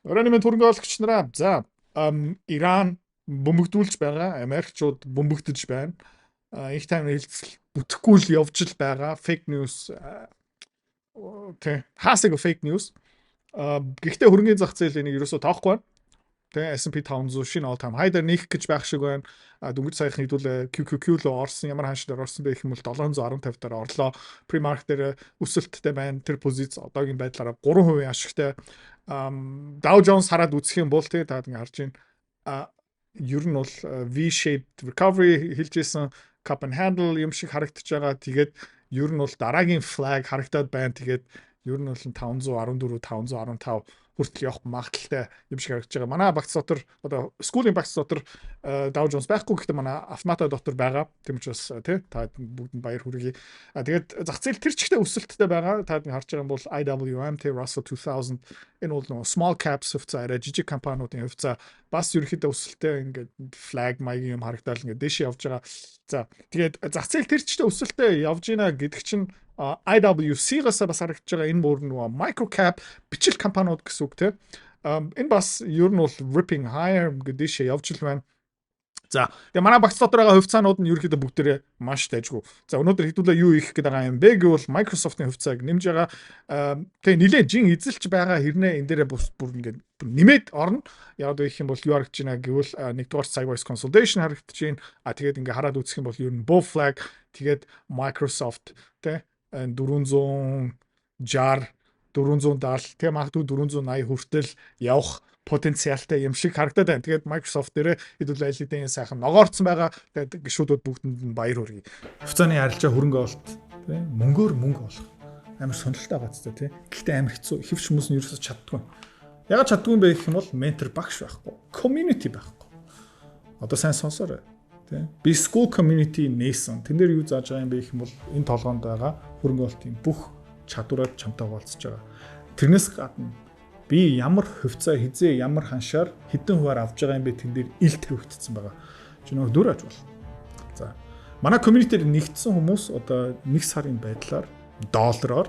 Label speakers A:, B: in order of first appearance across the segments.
A: Оройн минь түргэн ойлгогч нараа. За, Иран бөмбөгдүүлж байгаа, Америкчууд бөмбөгдөж байна. Их тайм хэлцэл бүтэхгүй л явж л байгаа. Fake news хаасаг fake news. Гэхдээ хөрөнгөний зах зээл энийг ерөөсөө тоохгүй байна. S&P 500 шинэ all time high дээр нээх гэж байх шиг байна. Дөнгөж саяхан хэдүүл QQQ руу орсон, ямар хааш дээр орсон бэ гэх юм бол 715 дээр орлоо. Pre-market дээр өсөлттэй байна. Тэр позиц одоогийн байдлаараа 3% ашигтай. Dow Jones хараад үзэх юм бол та ингэ харж байна. Ер нь бол V-shaped recovery хэлжсэн cup and handle юм шиг харагдаж байгаа. Тэгээд ер нь бол дараагийн flag харагдаад байна. Тэгээд ер нь бол 514 515 хүртэл явах магадaltaй юм шиг харагдаж байгаа. Манай багц дотор одоо schooling багц дотор Dow Jones байхгүй гэхдээ манай автомата дотор байгаа. Тийм учраас та бүгдэнд баяр хүргэе. Тэгээд зах зээл тэр чигтээ өсөлттэй байгаа. Та харж байгаа юм бол IWM, Russell 2000 энэ бол нөгөө small caps хувьцаа арай жижиг компаниудын хувьцаа бас ерөөхдөө өсөлттэй ингээд flag маягийн юм харагдаад ингээд дэше явж байгаа. За тэгээд зах зээл тэр чигтээ өсөлттэй явж гинэ гэдэг чинь IWC-гаас бас харагдаж байгаа энэ бүр нөгөө micro cap бичил компаниуд гэсэн үг тийм. Энэ бас ер нь бол ripping higher гэдэг шиг явж л байна. За тэгээ манай багц дотор байгаа хувьцаанууд нь ерөөхдөө бүгдээрээ маш дайжгүй. За өнөөдөр хэдүүлээ юу их гэдэг байгаа юм бэ гэвэл Microsoft-ийн хувьцааг нэмж байгаа. Тэгээ нилээн жин эзэлж байгаа хэрнээ энэ дээрээ бүр ингээд нэмээд орно. Яг гэх юм бол юу харагдаж байна гэвэл нэгдүгээр sideways consolidation харагдаж байна. Тэгээд ингээд хараад үзэх юм бол ер нь bull flag тэгээд Microsoft тэ 460 470 тэг магадгүй 480 хүртэл явах потенциалтай юм шиг харагдаад байна. Тэгээд Microsoft дээрээ хэдүүл айлдын сайхан ногоорцсон байгаа. Тэгээд гишүүдүүд бүгдэнд нь баяр хүргэе. Хувьцааны арилжаа хөрөнгө олт тий мөнгөөр мөнгө олох амар сонирхолтой байгаа ч тий. Гэхдээ амар хэцүү хэвч хүмүүс нь ерөөсөж чаддгүй. Ягаад чаддгүй юм бэ гэх юм бол ментор багш байхгүй. Community байхгүй. Одоо сайн сонсоорой. Би school community нээсэн. Тэн дээр юу зааж байгаа юм бэ гэх юм бол энэ толгоонд байгаа хөрөнгө олтын бүх чадвараар чамтай хуваалцаж байгаа. Тэрнээс гадна би ямар хувьцаа хизээ ямар ханшаар хэдэн хуваар авж байгаа юм бэ тэн дээр ил тавигдсан байгаа. Чи нөгөө дүр аж бол. За. Манай community-д нэгдсэн хүмүүс одоо 1 сарын байдлаар доллараар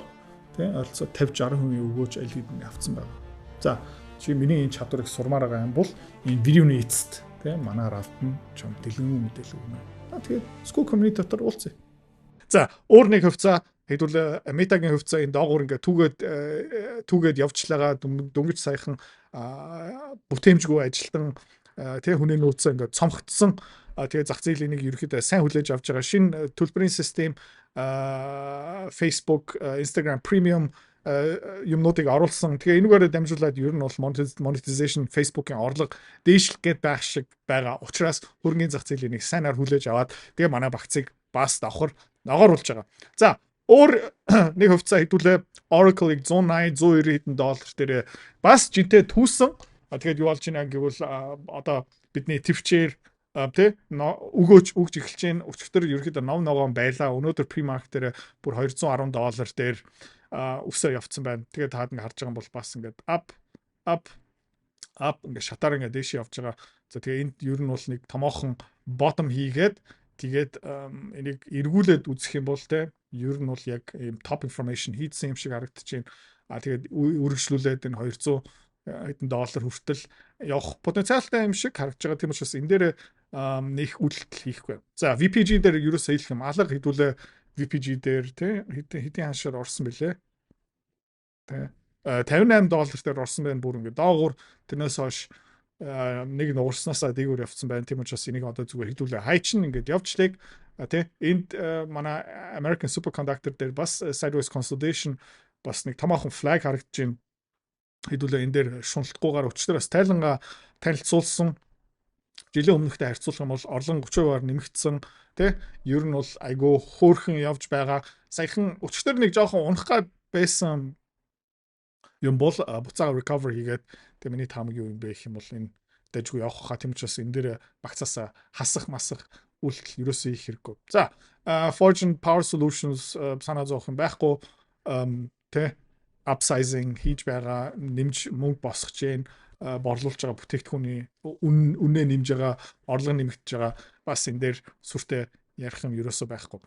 A: тий ойролцоо 50-60% өгөөж аль хэдийн авцсан байна. За, чи миний энэ чадварыг сурмаар байгаа юм бол энэ видеоны эцэст тий манаар автна чам дэлгэн мэдээлэл өгнө. Тэгээд school community дотор уулзъя. За, өөр нэг хувьцаа хэдүүл метагийн хувьцаа энэ доогуур ингээ түүгээд явжлагаа дөнгөж саяхан бүтээмжгүй ажилтан тий хүний нөөцөө ингээ цомгтсон тэгээ зах зээлийн нэг ерөөхдөө сайн хүлээж авч байгаа шинэ төлбөрийн систем Facebook, Instagram Premium юмнуудыг оруулсан. Тэгээ энүүгээр дамжуулаад ер нь бол monetization Facebook-ийн орлого дээшлэх гээд байх шиг байгаа. Учираас хөрөнгөний зах зээлийн нэг сайнаар хүлээж аваад тэгээ манай багцыг бас давхар ногооруулж байгаа. За өөр нэг хувьцаа хэдүүлээ Oracle-ыг 180 190 хэдэн доллар дээр бас жинтэй түүсэн. Тэгээд юу болж байна гэвэл одоо бидний твчээр тий өгж эхэлж байна. Өчигдөр ерөөхдөө нов ногоон байлаа. Өнөөдөр pre-market дээр бүр 210 доллар дээр өсөө явцсан байна. Тэгээд таад ингэ харж байгаа юм бол бас ингээд up ингэ шатаар ингэ дээш явж байгаа. За тэгээ энд ер нь бол нэг томоохон bottom хийгээд тэгээд энийг эргүүлээд үзэх юм бол те ер нь бол яг ийм top information хийдсэн юм шиг харагдаж байна. Тэгээд үргэлжлүүлээд энэ 200 хэдэн доллар хүртэл явах потенциалтай юм шиг харагдаж байгаа. Тийм учраас энэ дээр нэг үйлдэл хийхгүй. За VPG дээр ерөөсөө хэлэх юм алга хэдүүлээ VPG дээр те хэдийн ханшаар орсон бэлээ. Тэ 58 доллар дээр орсон байна бүр ингээд доогуур тэрнээс хойш нэг нуурснаасаа дээгүүр явцсан байна. Тийм учраас энийг одоо зүгээр хэдүүлээ хайчин ингээд явжлыг тий энд манай American Superconductor дээр бас sideways consolidation бас нэг томоохон flag харагдаж байна. Хэдүүлээ энэ дээр шуналтгүйгээр өчтөрөөс тайлангаа танилцуулсан. Жилийн өмнөхтэй харьцуулах юм бол орлон 30%-аар нэмэгдсэн тий ер нь бол айгүй хөөрхөн явж байгаа. Саяхан өчтөр нэг жоохон унах гад байсан юм бол буцаага recover хийгээд тэгээ миний таамаг юу юм бэ гэх юм бол энэ дэжгүй явах хаа тийм учраас энэ дээр багцаасаа хасах масах үйлдэл ерөөсөө их хэрэггүй. За Fortune Power Solutions санаа зовох юм байхгүй тэ upsizing хийж байгаа нэмж мөнгө босгож जैन борлуулж байгаа бүтээгдэхүүний үнэ нэмж байгаа орлого нэмэгдэж байгаа бас энэ дээр сүртэй ярих юм ерөөсөө байхгүй.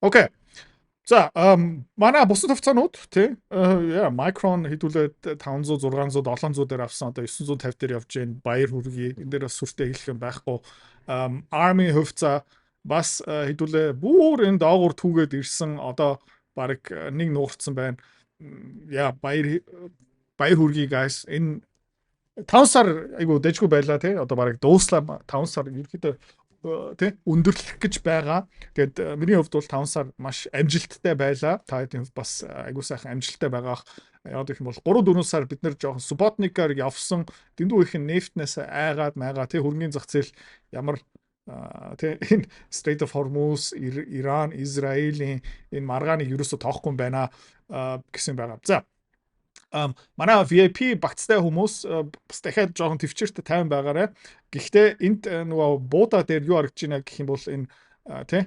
A: Окей. За манай бусад хувьцаанууд тий Micron хэдүүлээд 500 600 700 дээр авсан одоо 950 дээр явж байна. Баяр хүргэе. Энэ дээр бас сүртэй хэлэх юм байхгүй. Army хувьцаа бас хэдүүлээ бүр энэ доогуур түүгээд ирсэн одоо баг нэг нуурцсан байна. Баяр хүргэе guys. Энэ 5 сар айгу дэжгүй байлаа тий одоо баг дууслаа 5 сар ерөөдөө тий өндөрлөх гэж байгаа. Тэгээд миний хувьд бол 5 сар маш амжилттай байлаа. Та хэдийн хувьд бас айгуу сайхан амжилттай байгаа. Яг гэх юм бол 3 4 сар бид нэр жоохон Sputnik-аар явсан дэндүү их нефтнээс айгаад майгаа тий хөрөнгөний зах зээл ямар тий энэ Strait of Hormuz, Иран, Израилийн энэ маргааныг ерөөсө тоохгүй юм байна гэсэн байгаа. За манай VIP багцтай хүмүүс бас дахиад жоохон төвчөртэй тайван байгаарай. Гэхдээ энд нөгөө бууда дээр юу харагдаж байна гэх юм бол энэ тий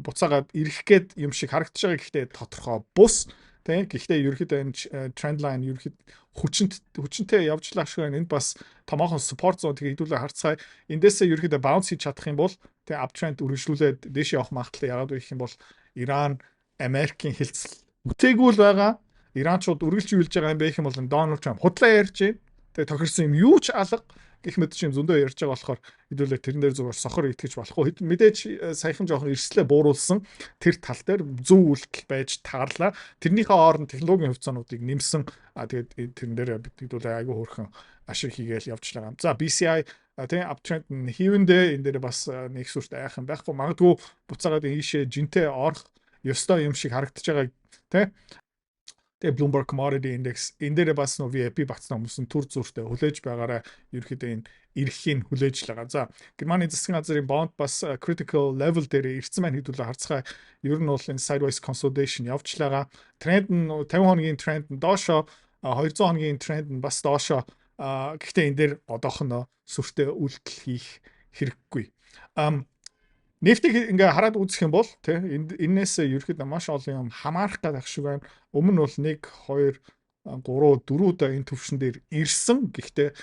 A: буцаагаад ирэх гээд юм шиг харагдаж байгаа. Гэхдээ тодорхой бус тий гэхдээ ерөөхдөө энэ тренд лайн ерөөхдөө хүчнтэй явж лах шиг байна. Энд бас томоохон support zone тэгээ хэдүүлээ харцгаая. Эндээсээ ерөөхдөө bounce хийж чадах юм бол тий uptrend үргэлжлүүлээд дээшээ явах магадлал яагаад вэ гэх юм бол Иран, Америкийн хилцэл үтээгүүл байгаа. Иранчууд үргэлж юулж байгаа юм бэ гэх юм бол Дональд Трамп худлаа ярьж байна. Тэгээ тохирсон юм юу ч алга гэх мэт чинь зөндөө ярьж байгаа болохоор хэдүүлээ тэрэн дээр зүгээр сохор итгэж болохгүй. Мэдээж саяхан жоохон эрсдлээ бууруулсан тэр тал дээр зөв үйлдэл байж таарлаа. Тэрнийхээ хооронд технологийн хувьцаануудыг нэмсэн. Тэгээд тэрэн дээр бид хэдүүлээ айгүй хөөрхөн ашиг хийгээл явж байгаа. За BCI тийм uptrend нь хийвэндээ энэ дээр бас нэг сүрт айхан байхгүй. Магадгүй буцаагаад ийшээ жинтэй орох ёстой юм шиг харагдаж байгаа тийм. Тэгээ Bloomberg Commodity Index энэ дээр бас нөө VIP багцсан хүмүүс нь төр зүртэй хүлээж байгаараа ерөөхдөө энэ эрхийг хүлээж л байгаа. За Германы засгийн газрын бонд бас critical level дээр ирсэн байна хэдүүлээ харцгаа. Ер нь бол энэ sideways consolidation явж л байгаа. Тренд нь 50 хоногийн тренд нь доошоо 200 хоногийн тренд нь бас доошоо. Гэхдээ энэ дээр одоохоно сүртэй үйлдэл хийх хэрэггүй. Нефтийг ингээ хараад үзэх юм бол тий энээс ерөөхдөө маш олон юм хамаарах гэдэг шиг байна. Өмнө нь бол 1 2 3 4 удаа энэ төвшин дээр ирсэн. Гэхдээ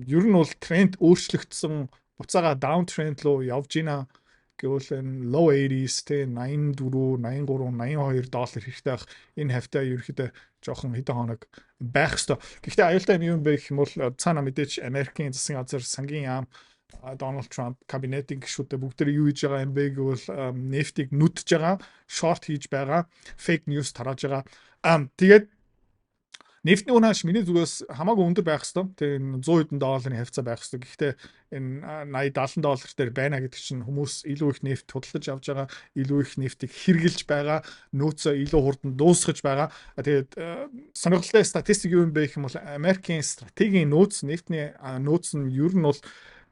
A: ер нь бол тренд өөрчлөгдсөн. Буцаага даун тренд руу явж байна. Гэвэл энэ low 80s тий 84, 83, 82 доллар хэрэгтэй байх. Энэ хавтаа ерөөхдөө жоохон хэдэн хоног байх ёстой. Гэхдээ аюултай юм бэ гэх юм бол цаана мэдээж Америкийн засгийн газар сангийн яам Donald Trump кабинетийн гишүүдээ бүгдээ юу хийж байгаа юм бэ гэвэл нефтийг нүдж байгаа, шорт хийж байгаа, фейк ньюс тарааж байгаа. Тэгээд нефтний үнэш миний зүгээс хамаагүй өндөр байх хэвээр. Тэгээ 100 хэдэн долларын хавцаа байх хэвээр. Гэхдээ энэ 80 70 доллар дээр байна гэдэг чинь хүмүүс илүү их нефт худалдаж авч байгаа, илүү их нефтийг хэрглэж байгаа, нөөцөө илүү хурдан дуусгаж байгаа. Тэгээд сонирхолтой статистик юу юм бэ гэх юм бол Америкийн стратегийн нөөц, нефтний нөөц нь ер нь бол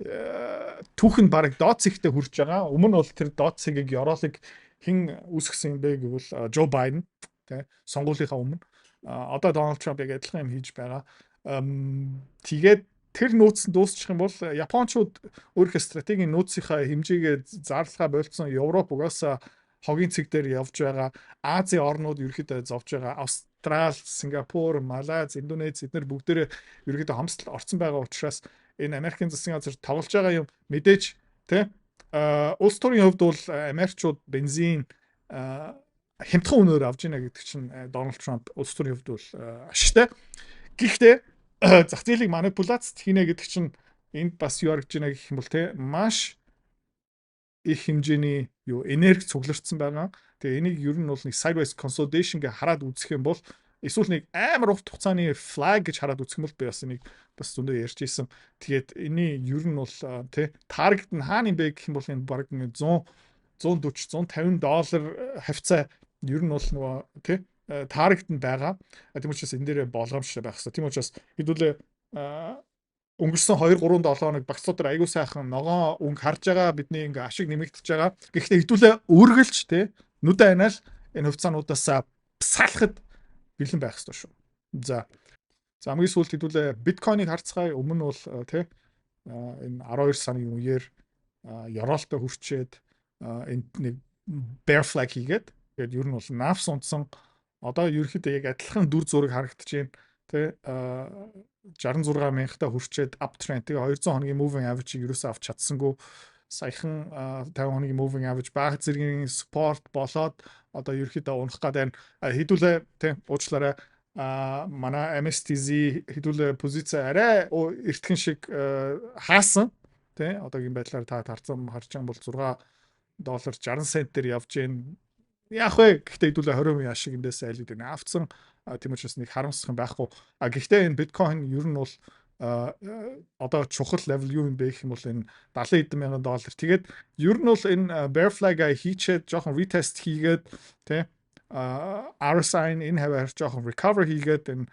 A: түүхэн бараг доод цэгтээ хүрч байгаа. Өмнө нь бол тэр доод цэгийг ёроолыг хэн үүсгэсэн юм бэ гэвэл Joe Biden тий сонгуулийнхаа өмнө одоо Donald Trump яг адилхан юм хийж байгаа. Тэгээд тэр нөөц нь дуусчих юм бол Япончууд өөрийнхөө стратегийн нөөцийнхаа хэмжээгээ зарлахаа болцсон. Европ угаасаа хогийн цэг дээр явж байгаа. Азийн орнууд ерөөхдөө зовж байгаа. Австрал, Сингапур, Малайз, Индонез эдгээр бүгдээрээ ерөөхдөө хамсалт орсон байгаа учраас энэ Америкийн засгийн газар тоглож байгаа юм мэдээж тий улс төрийн хувьд бол Америкчууд бензин хямдхан үнээр авж ийна гэдэг чинь Donald Trump улс төрийн хувьд бол ашигтай. Гэхдээ зах зээлийг манипуляцт хийнэ гэдэг чинь энд бас юу харагдж байна гэх юм бол тий маш их хэмжээний юу энерги цуглардсан байгаа. Тэгээ энийг ер нь бол нэг sideways consolidation гэж хараад үзэх юм бол эсвэл нэг амар урт хугацааны flag гэж хараад үзэх юм бол би бас энийг бас зөндөө ярьж ийсэн. Тэгээд энэ ер нь бол тий таргет нь хаана юм бэ гэх юм бол энэ баг 100 140 150 доллар хавцаа ер нь бол нөгөө тий таргет нь байгаа. Тийм учраас энэ дээр болгоомжтой байх хэрэгтэй. Тийм учраас хэдүүлээ өнгөрсөн 2 3 7 хоног багцлууд дээр аягүй сайхан ногоон өнгө харж байгаа бидний ингээ ашиг нэмэгдэж байгаа. Гэхдээ хэдүүлээ үргэлж тий нүдэ анаал энэ хувьцаануудаас салахад бэлэн байх хэрэгтэй шүү. За хамгийн сүүлд хэдүүлээ биткойныг харцгаая. Өмнө нь бол тий энэ 12 сарын үеэр ёроолтой хүрчээд энэ нэг bear flag хийгээд тэгээд ер нь бол нафс унтсан. Одоо ерөөхдөө яг адилхан дүр зураг харагдаж байна. Тий 66 мянгатаа хүрчээд uptrend тэгээ 200 хоногийн moving average-ийг юусаа авч чадсангүй. саяхан 50 хоногийн moving average баг зэргийн support болоод одоо ерөөхдөө унах гэдэг хэдүүлээ тийм уучлаарай манай MSTZ хэдүүлээ позиц арай эртхэн шиг хаасан тий одоогийн байдлаар та харсан харж байгаа бол $6.60 дээр явж гин яах вэ гэхдээ хэдүүлээ 20% ашиг эндээс айлд байна авцсан тийм учраас нэг харамсах юм байхгүй гэхдээ энэ биткойн ер нь бол одоо чухал level юу юм бэ гэх юм бол энэ $70,000 тэгээд ер нь бол энэ bear flag-а хийчээд жоохон retest хийгээд тий RSI энэ хаваар жоохон recover хийгээд энэ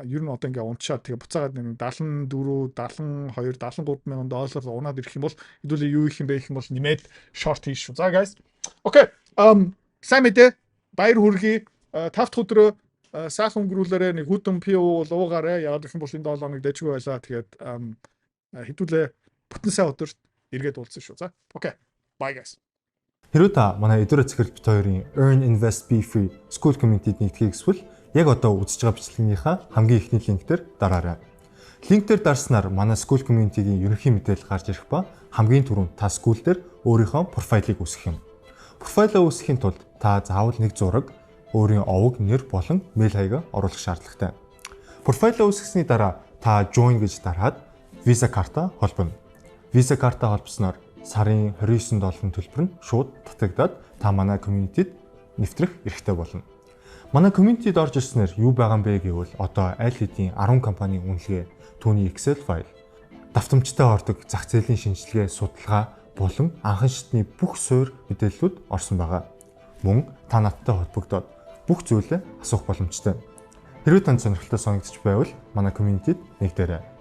A: ер нь одоо ингээ унтчаад тэгээ буцаагаад $74, $72, $73,000 унаад ирэх юм бол хэдүүлээ юу их юм бэ гэх юм бол нэмээд short хийж шүү. За guys. Окей. Сайн мэдээ. Баяр хүргэе. 5 дахь өдрөө сайхан өнгөрүүлээрээ нэг хүтэн PO бол уугаарай. Яагаад гэх юм бол энэ 7 хоног дэжгүй байлаа. Тэгээд хэдүүлээ бүтэн сайн өдөрт эргээд уулзсан шүү. За. Окей. Bye guys.
B: Хэрвээ та манай Эдүрэ Цэцэрлэг бит хоёрын Earn Invest Be Free School Community-д нэгдэхийг хүсвэл яг одоо үзэж байгаа бичлэгийнхаа хамгийн ихний линктээр дараарай. Линктээр дарснаар манай School Community-гийн ерөнхий мэдээлэл гарч ирэх ба хамгийн түрүүнд та school дээр өөрийнхөө профайлыг үүсгэх юм. Профайлаа үүсгэхийн тулд та заавал нэг зураг, өөрийн овог, нэр болон мэйл хаягаа оруулах шаардлагатай. Профайлаа үүсгэсний дараа та join гэж дараад Visa карта холбоно. Visa карта холбосноор сарын $29 төлбөр нь шууд татагдаад та манай community-д нэвтрэх эрхтэй болно. Манай community-д орж ирснээр юу байгаа юм бэ гэвэл одоо аль хэдийн 10 компанийн үнэлгээ, түүний Excel файл, давтамжтай ордог зах зээлийн шинжилгээ, судалгаа болон анхан шатны бүх суурь мэдээллүүд орсон байгаа. Мөн та надтай холбогдоод бүх зүйлээ асуух боломжтой. Хэрвээ танд сонирхолтой санагдчих байвал манай community-д нэгдээрэй.